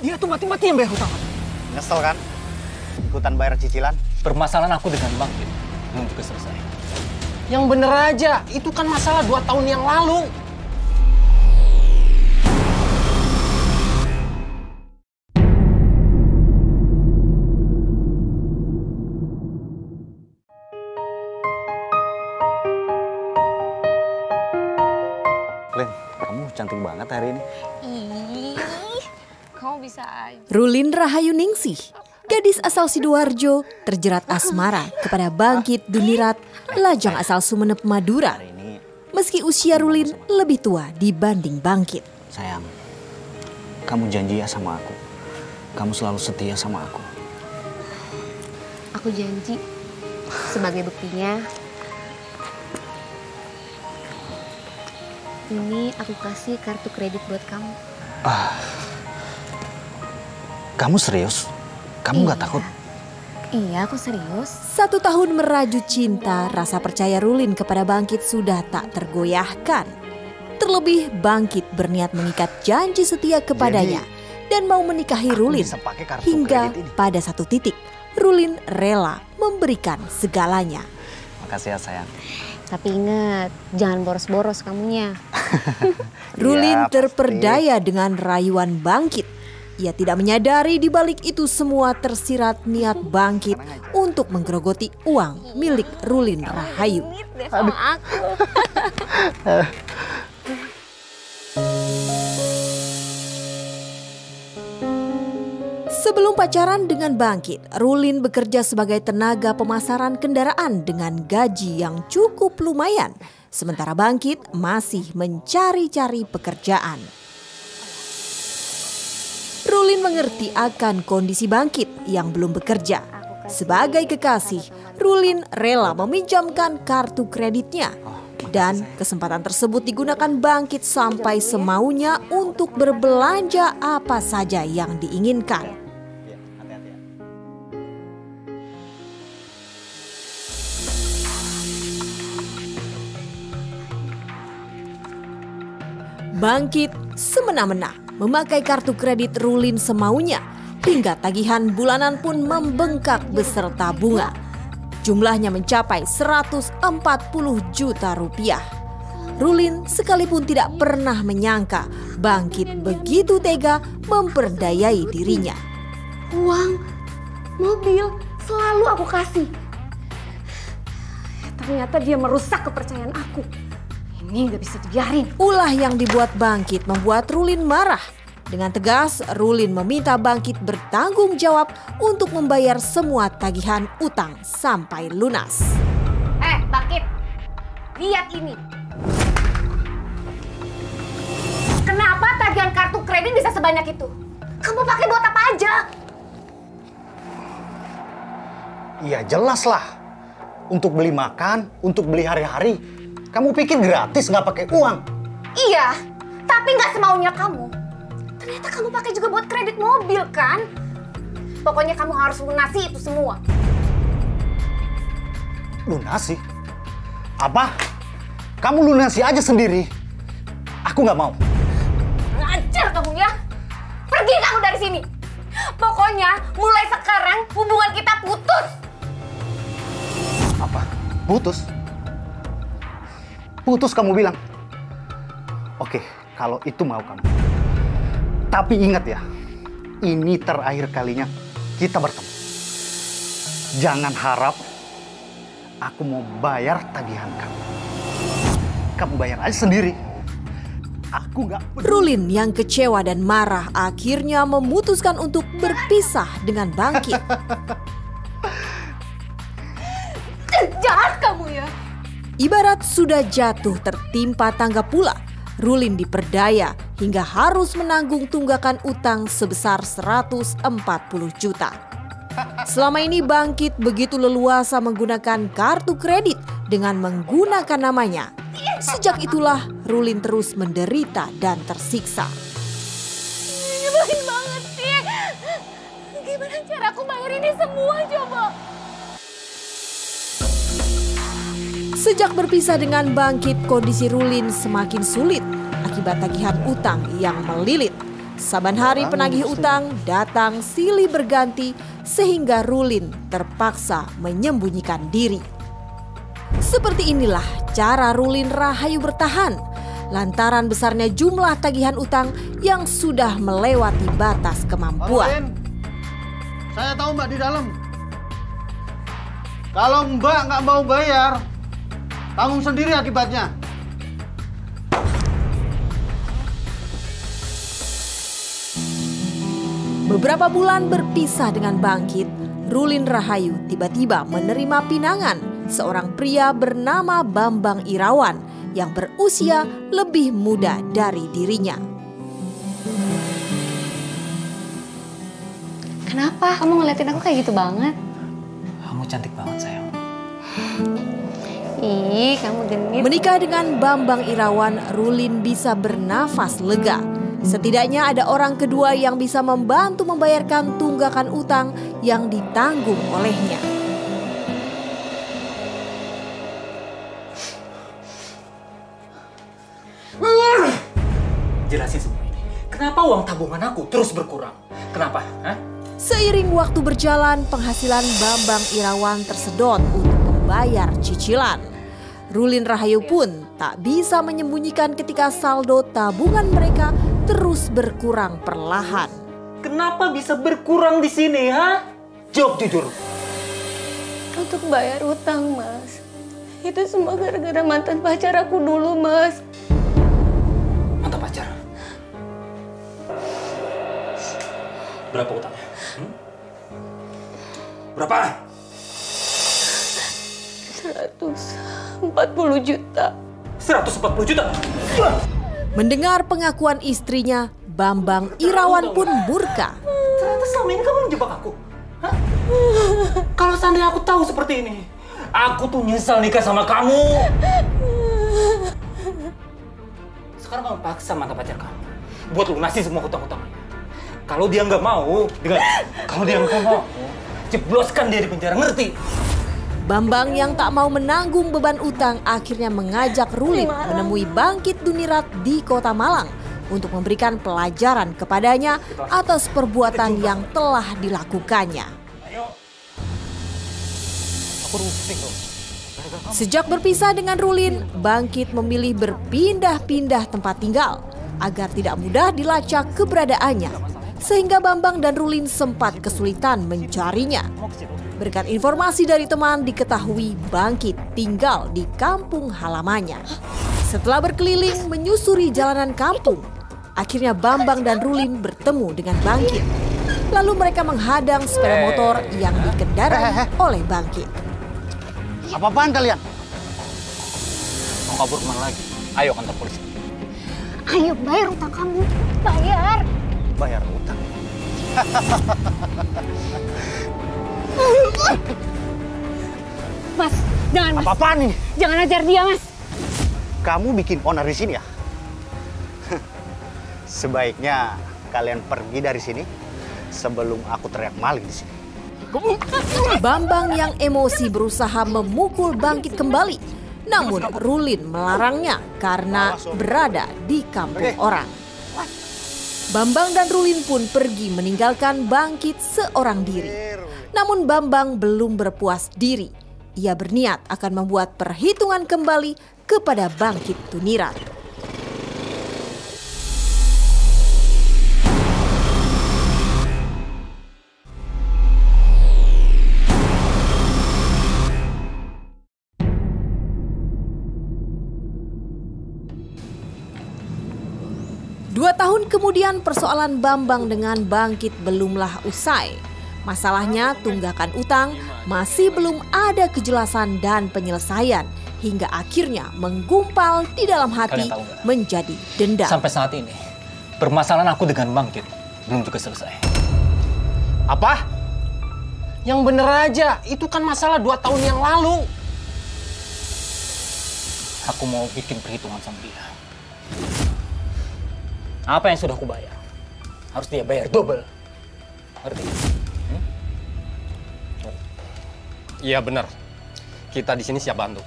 Dia tuh mati-matian bayar hutang. Nyesel kan? Ikutan bayar cicilan? Permasalahan aku dengan Bangkit belum juga selesai. Yang bener aja, itu kan masalah 2 tahun yang lalu. Lin, kamu cantik banget hari ini. Ih, kamu bisa aja. Rulin Rahayu Ningsih, gadis asal Sidoarjo, terjerat asmara kepada Bangkit Dunirat, lajang asal Sumeneb, Madura. Meski usia Rulin lebih tua dibanding Bangkit. Sayang, kamu janji ya sama aku. Kamu selalu setia sama aku. Aku janji. Sebagai buktinya, ini aku kasih kartu kredit buat kamu. Kamu serius? Kamu nggak takut? Iya, aku serius. 1 tahun merajut cinta, rasa percaya Rulin kepada Bangkit sudah tak tergoyahkan. Terlebih Bangkit berniat mengikat janji setia kepadanya dan mau menikahi Rulin. Hingga pada satu titik, Rulin rela memberikan segalanya. Makasih ya sayang. Tapi ingat, jangan boros-boros kamunya. Rulin Ya, terperdaya dengan rayuan Bangkit. Ia tidak menyadari di balik itu semua tersirat niat Bangkit untuk menggerogoti uang milik Rulin Rahayu. Sama aku. Sebelum pacaran dengan Bangkit, Rulin bekerja sebagai tenaga pemasaran kendaraan dengan gaji yang cukup lumayan. Sementara Bangkit masih mencari-cari pekerjaan. Rulin mengerti akan kondisi Bangkit yang belum bekerja. Sebagai kekasih, Rulin rela meminjamkan kartu kreditnya. Dan kesempatan tersebut digunakan Bangkit sampai semaunya untuk berbelanja apa saja yang diinginkan. Bangkit semena-mena memakai kartu kredit Rulin semaunya hingga tagihan bulanan pun membengkak beserta bunga. Jumlahnya mencapai 140 juta rupiah. Rulin sekalipun tidak pernah menyangka Bangkit begitu tega memperdayai dirinya. Uang, mobil, selalu aku kasih. Ternyata dia merusak kepercayaan aku. Ini nggak bisa dibiarin. Ulah yang dibuat Bangkit membuat Rulin marah. Dengan tegas, Rulin meminta Bangkit bertanggung jawab untuk membayar semua tagihan utang sampai lunas. Bangkit, lihat ini. Kenapa tagihan kartu kredit bisa sebanyak itu? Kamu pakai buat apa aja? Iya jelas lah. Untuk beli makan, untuk beli hari-hari. Kamu pikir gratis nggak pakai uang? Iya, tapi nggak semaunya kamu. Ternyata kamu pakai juga buat kredit mobil kan? Pokoknya kamu harus lunasi itu semua. Lunasi? Apa? Kamu lunasi aja sendiri. Aku nggak mau. Ngajar kamu ya. Pergi kamu dari sini. Pokoknya mulai sekarang hubungan kita putus. Apa? Putus? Putus kamu bilang? Oke, kalau itu mau kamu. Tapi ingat ya, ini terakhir kalinya kita bertemu. Jangan harap aku mau bayar tagihan kamu. Kamu bayar aja sendiri. Aku nggak peduli. Rulin yang kecewa dan marah akhirnya memutuskan untuk berpisah dengan Bangkit. Jahat kamu ya. Ibarat sudah jatuh tertimpa tangga pula, Rulin diperdaya hingga harus menanggung tunggakan utang sebesar 140 juta. Selama ini Bangkit begitu leluasa menggunakan kartu kredit dengan menggunakan namanya. Sejak itulah Rulin terus menderita dan tersiksa. Nyebelin banget sih. Gimana cara aku bayar ini semua coba? Sejak berpisah dengan Bangkit, kondisi Rulin semakin sulit akibat tagihan utang yang melilit. Saban hari penagih utang datang silih berganti sehingga Rulin terpaksa menyembunyikan diri. Seperti inilah cara Rulin Rahayu bertahan lantaran besarnya jumlah tagihan utang yang sudah melewati batas kemampuan. Saya tahu Mbak di dalam. Kalau Mbak nggak mau bayar, tanggung sendiri akibatnya. Beberapa bulan berpisah dengan Bangkit, Rulin Rahayu tiba-tiba menerima pinangan seorang pria bernama Bambang Irawan yang berusia lebih muda dari dirinya. Kenapa kamu ngeliatin aku kayak gitu banget? Kamu cantik banget, sayang. Ih, kamu genit. Menikah dengan Bambang Irawan, Rulin bisa bernafas lega. Setidaknya ada orang kedua yang bisa membantu membayarkan tunggakan utang yang ditanggung olehnya. Jelasin semua ini. Kenapa uang tabungan aku terus berkurang? Kenapa? Hah? Seiring waktu berjalan, penghasilan Bambang Irawan tersedot untuk membayar cicilan. Rulin Rahayu pun tak bisa menyembunyikan ketika saldo tabungan mereka terus berkurang perlahan. Kenapa bisa berkurang di sini, ha? Jawab jujur. Untuk bayar utang, Mas. Itu semua gara-gara mantan pacar aku dulu, Mas. Mantan pacar? Berapa utangnya? Berapa? 140 juta. 140 juta? Mendengar pengakuan istrinya, Bambang Irawan pun murka. Ternyata selama ini kamu menjebak aku. Hah? Kalau seandainya aku tahu seperti ini, aku tuh nyesal nikah sama kamu. Sekarang kamu paksa mantan pacar kamu buat lunasi semua hutang-hutangnya. Kalau dia nggak mau, jebloskan dia di penjara, ngerti? Bambang yang tak mau menanggung beban utang akhirnya mengajak Rulin menemui Bangkit Dunirat di Kota Malang untuk memberikan pelajaran kepadanya atas perbuatan yang telah dilakukannya. Sejak berpisah dengan Rulin, Bangkit memilih berpindah-pindah tempat tinggal agar tidak mudah dilacak keberadaannya, sehingga Bambang dan Rulin sempat kesulitan mencarinya. Berkat informasi dari teman diketahui Bangkit tinggal di kampung halamannya. Setelah berkeliling menyusuri jalanan kampung, akhirnya Bambang dan Rulin bertemu dengan Bangkit. Lalu mereka menghadang sepeda motor yang dikendarai oleh Bangkit. Apa-apaan kalian? Mau kabur kemana lagi? Ayo kantor polisi. Ayo bayar utang kamu. Bayar. Bayar utang. Mas, jangan Mas. Apa-apaan ini? Jangan ajar dia, Mas. Kamu bikin onar di sini ya? Sebaiknya kalian pergi dari sini sebelum aku teriak maling di sini. Bambang yang emosi berusaha memukul Bangkit kembali. Namun Rulin melarangnya karena berada di kampung orang. Bambang dan Rulin pun pergi meninggalkan Bangkit seorang diri. Namun Bambang belum berpuas diri. Ia berniat akan membuat perhitungan kembali kepada Bangkit Dunirat. Dua tahun kemudian persoalan Bambang dengan Bangkit belumlah usai. Masalahnya tunggakan utang masih belum ada kejelasan dan penyelesaian hingga akhirnya menggumpal di dalam hati menjadi dendam. Sampai saat ini, permasalahan aku dengan Bangkit belum juga selesai. Apa? Yang bener aja, itu kan masalah 2 tahun yang lalu. Aku mau bikin perhitungan sama dia. Apa yang sudah aku bayar, harus dia bayar double. Ngerti? Iya benar. Kita di sini siap bantu.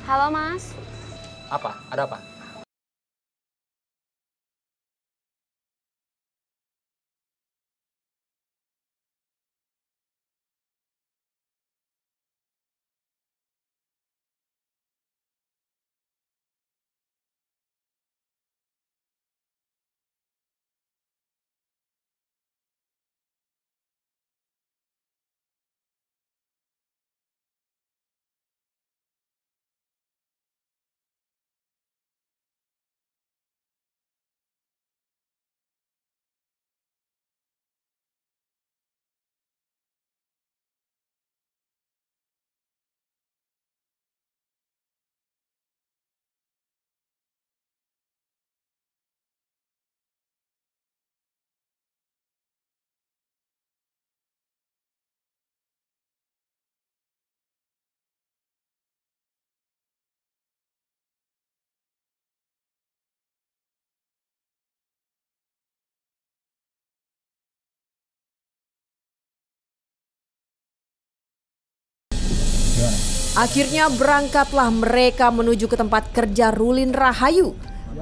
Halo, Mas. Apa? Ada apa? Akhirnya berangkatlah mereka menuju ke tempat kerja Rulin Rahayu.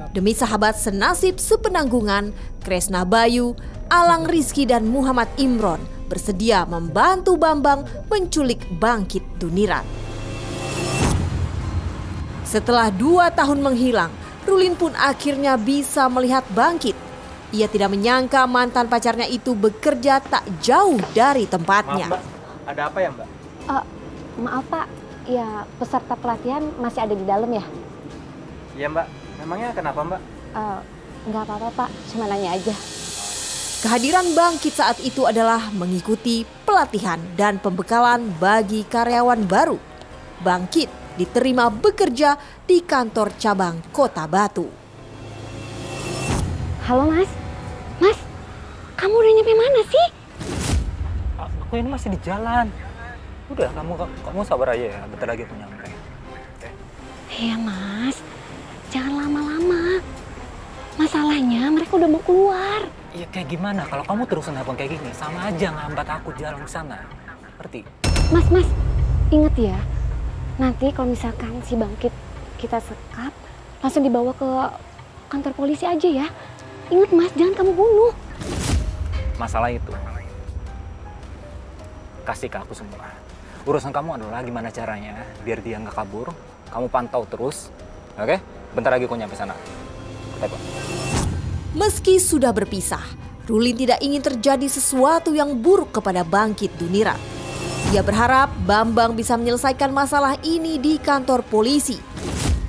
Demi sahabat senasib sepenanggungan, Kresna Bayu, Alang Rizky dan Muhammad Imron bersedia membantu Bambang menculik Bangkit Dunirat. Setelah 2 tahun menghilang, Rulin pun akhirnya bisa melihat Bangkit. Ia tidak menyangka mantan pacarnya itu bekerja tak jauh dari tempatnya. Maaf, Mbak. Ada apa ya, Mbak? Maaf, Pak. Ya, peserta pelatihan masih ada di dalam ya? Iya, Mbak. Memangnya kenapa, Mbak? Nggak apa-apa, Pak. Cuma nanya aja. Kehadiran Bangkit saat itu adalah mengikuti pelatihan dan pembekalan bagi karyawan baru. Bangkit diterima bekerja di kantor cabang Kota Batu. Halo, Mas. Mas, kamu udah nyampe mana sih? Aku ini masih di jalan. Udah, kamu sabar aja ya. Bentar lagi aku nyampe. Oke. Iya, Mas. Jangan lama-lama. Masalahnya mereka udah mau keluar. Iya, kayak gimana? Kalau kamu terus nelpon kayak gini, sama aja ngambat aku jalan ke sana. Ngerti? Mas, inget ya. Nanti kalau misalkan si Bangkit kita sekap, langsung dibawa ke kantor polisi aja ya. Ingat, Mas, jangan kamu bunuh. Masalah itu, kasih ke aku semua. Urusan kamu adalah gimana caranya biar dia nggak kabur. Kamu pantau terus, oke? Bentar lagi aku nyampe sana. Tepok. Meski sudah berpisah, Rulin tidak ingin terjadi sesuatu yang buruk kepada Bangkit Dunirat. Ia berharap Bambang bisa menyelesaikan masalah ini di kantor polisi.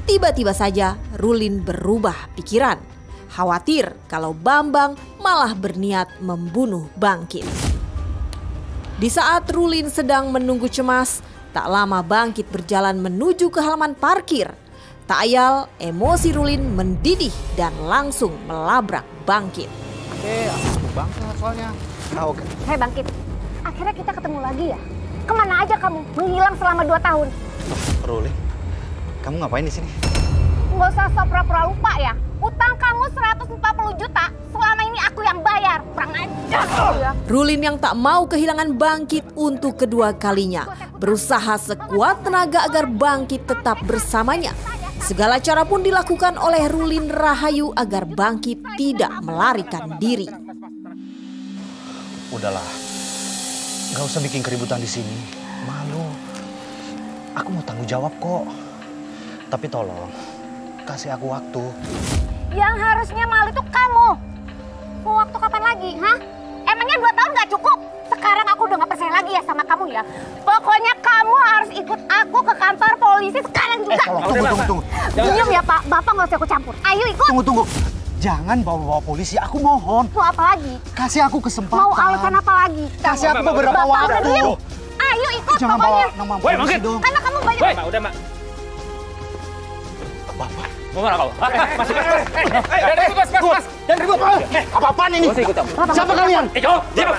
Tiba-tiba saja Rulin berubah pikiran. Khawatir kalau Bambang malah berniat membunuh Bangkit. Di saat Rulin sedang menunggu cemas, tak lama Bangkit berjalan menuju ke halaman parkir. Tak ayal, emosi Rulin mendidih dan langsung melabrak Bangkit. Aku sebut banget soalnya. Oke. Hei Bangkit, akhirnya kita ketemu lagi ya? Kemana aja kamu? Menghilang selama 2 tahun. Rulin, kamu ngapain di sini? Nggak usah sok pura-pura lupa ya. Utang kamu 140 juta, selama ini aku yang bayar. Kurang ajar ya. Rulin yang tak mau kehilangan Bangkit untuk kedua kalinya berusaha sekuat tenaga agar Bangkit tetap bersamanya. Segala cara pun dilakukan oleh Rulin Rahayu agar Bangkit tidak melarikan diri. Udahlah, nggak usah bikin keributan di sini. Malu. Aku mau tanggung jawab kok. Tapi tolong, kasih aku waktu. Yang harusnya malu itu kamu. Mau waktu kapan lagi, ha? Emangnya 2 tahun nggak cukup? Sekarang aku udah nggak percaya lagi ya sama kamu ya. Pokoknya kamu harus ikut aku ke kantor polisi sekarang juga. Tunggu. Diam ya Pak, Bapak nggak usah aku campur. Ayo ikut. Tunggu. Jangan bawa-bawa polisi, aku mohon. Mau apa lagi? Kasih aku kesempatan. Mau alasan apa lagi? Kasih aku beberapa Bapak udah waktu. diam. Ayo ikut Jangan pokoknya. bawa nama polisi dong. Karena kamu banyak. Mbak, udah, Mbak. Bapak. Mau mana kau? Masih. Jangan ribut, Mas. Jangan ribut. Apa-apaan ini? Gak usah ikut campur. Siapa kalian? Kau, diam.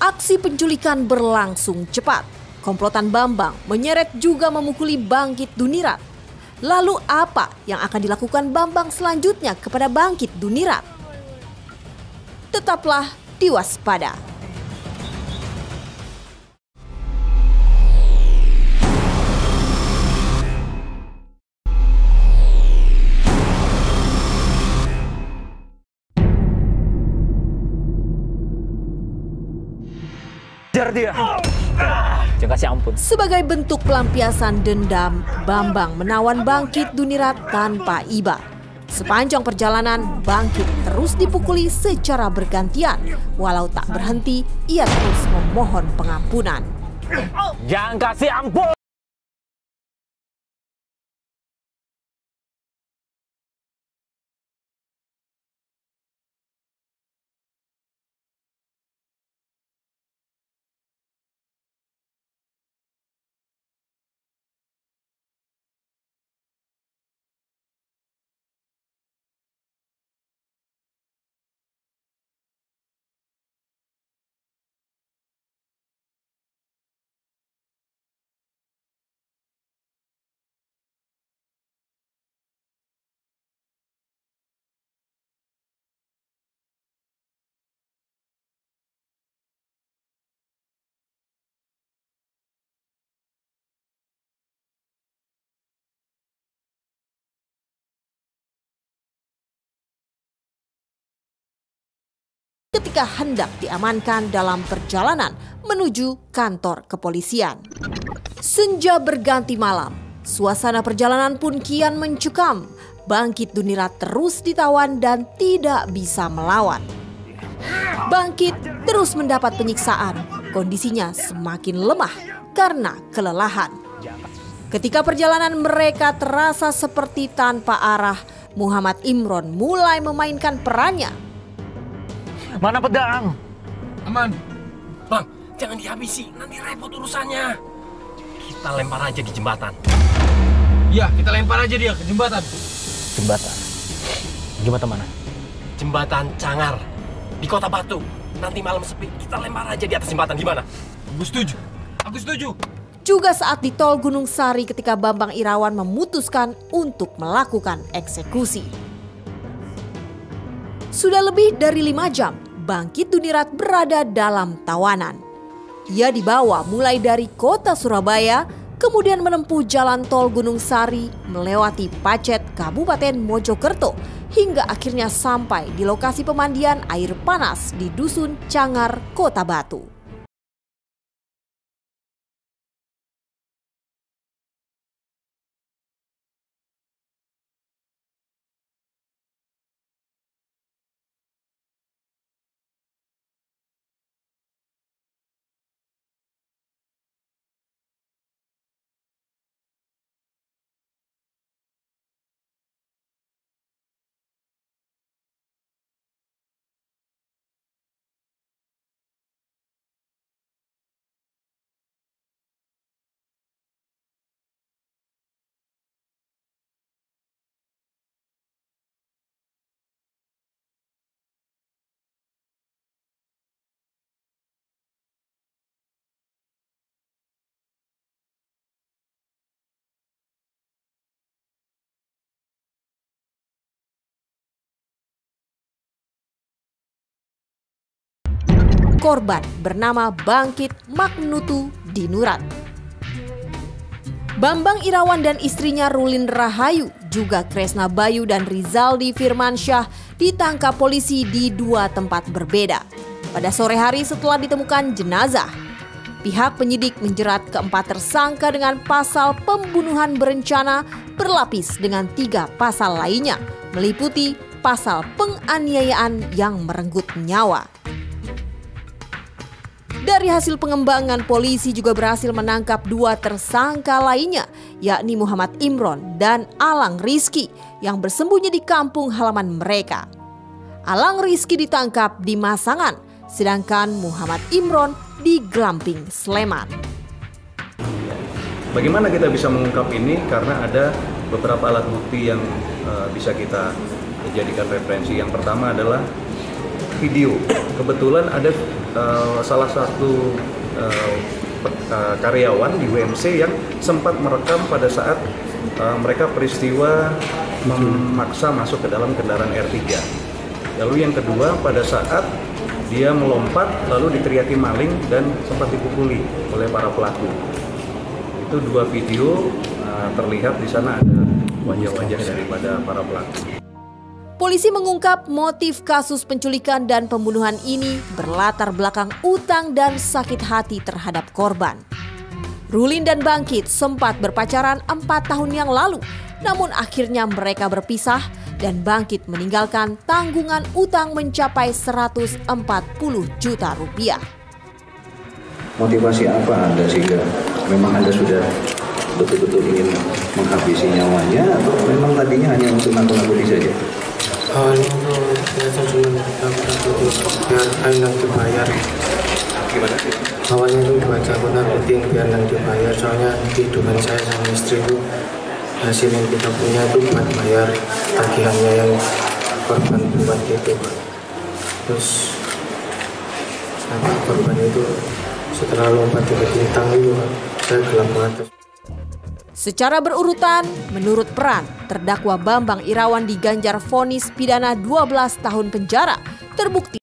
Aksi penculikan berlangsung cepat. Komplotan Bambang menyeret juga memukuli Bangkit Dunirat. Lalu apa yang akan dilakukan Bambang selanjutnya kepada Bangkit Dunirat? Tetaplah diwaspada. Jar dia. Jangan kasih ampun. Sebagai bentuk pelampiasan dendam, Bambang menawan Bangkit Dunirat tanpa iba. Sepanjang perjalanan, Bangkit terus dipukuli secara bergantian. Walau tak berhenti, ia terus memohon pengampunan. Jangan kasih ampun. Ketika hendak diamankan dalam perjalanan menuju kantor kepolisian. Senja berganti malam, suasana perjalanan pun kian mencekam. Bangkit Dunirat terus ditawan dan tidak bisa melawan. Bangkit terus mendapat penyiksaan, kondisinya semakin lemah karena kelelahan. Ketika perjalanan mereka terasa seperti tanpa arah, Muhammad Imron mulai memainkan perannya. Mana pedang? Aman. Bang, jangan dihabisi, nanti repot urusannya. Kita lempar aja di jembatan. Iya, kita lempar aja dia ke jembatan. Jembatan? Jembatan mana? Jembatan Cangar, di Kota Batu. Nanti malam sepi, kita lempar aja di atas jembatan, gimana? Aku setuju. Aku setuju. Juga saat di tol Gunung Sari ketika Bambang Irawan memutuskan untuk melakukan eksekusi. Sudah lebih dari 5 jam, Bangkit Dunirat berada dalam tawanan. Ia dibawa mulai dari kota Surabaya, kemudian menempuh jalan tol Gunung Sari, melewati Pacet, Kabupaten Mojokerto, hingga akhirnya sampai di lokasi pemandian air panas di Dusun Cangar, Kota Batu. Korban bernama Bangkit Magnutu Dinurat. Bambang Irawan dan istrinya Rulin Rahayu, juga Kresna Bayu dan Rizaldi Firmansyah ditangkap polisi di 2 tempat berbeda. Pada sore hari setelah ditemukan jenazah, pihak penyidik menjerat keempat tersangka dengan pasal pembunuhan berencana berlapis dengan 3 pasal lainnya, meliputi pasal penganiayaan yang merenggut nyawa. Dari hasil pengembangan, polisi juga berhasil menangkap 2 tersangka lainnya, yakni Muhammad Imron dan Alang Rizky yang bersembunyi di kampung halaman mereka. Alang Rizky ditangkap di Masangan, sedangkan Muhammad Imron di Glamping, Sleman. Bagaimana kita bisa mengungkap ini? Karena ada beberapa alat bukti yang bisa kita jadikan referensi. Yang pertama adalah video. Kebetulan ada salah satu karyawan di WMC yang sempat merekam pada saat mereka peristiwa memaksa masuk ke dalam kendaraan R3. Lalu yang kedua, pada saat dia melompat lalu diteriaki maling dan sempat dipukuli oleh para pelaku. Itu 2 video terlihat di sana ada wajah-wajah daripada para pelaku. Polisi mengungkap motif kasus penculikan dan pembunuhan ini berlatar belakang utang dan sakit hati terhadap korban. Rulin dan Bangkit sempat berpacaran 4 tahun yang lalu, namun akhirnya mereka berpisah dan Bangkit meninggalkan tanggungan utang mencapai 140 juta rupiah. Motivasi apa Anda sehingga memang Anda sudah betul-betul ingin menghabisi nyawanya atau memang tadinya hanya untuk nakut-nakuti saja? Awalnya itu biasa cuma nakut-nakutin biar Ainang dibayar. Gimana sih? Awalnya itu baca nakut-nakutin biar Ainang dibayar, soalnya hidupan saya sama istri itu hasil yang kita punya itu buat bayar tagihannya yang korban buat itu. Terus korban itu setelah lompat ke bintang itu saya gelap mata. Secara berurutan, menurut peran, terdakwa Bambang Irawan diganjar vonis pidana 12 tahun penjara, terbukti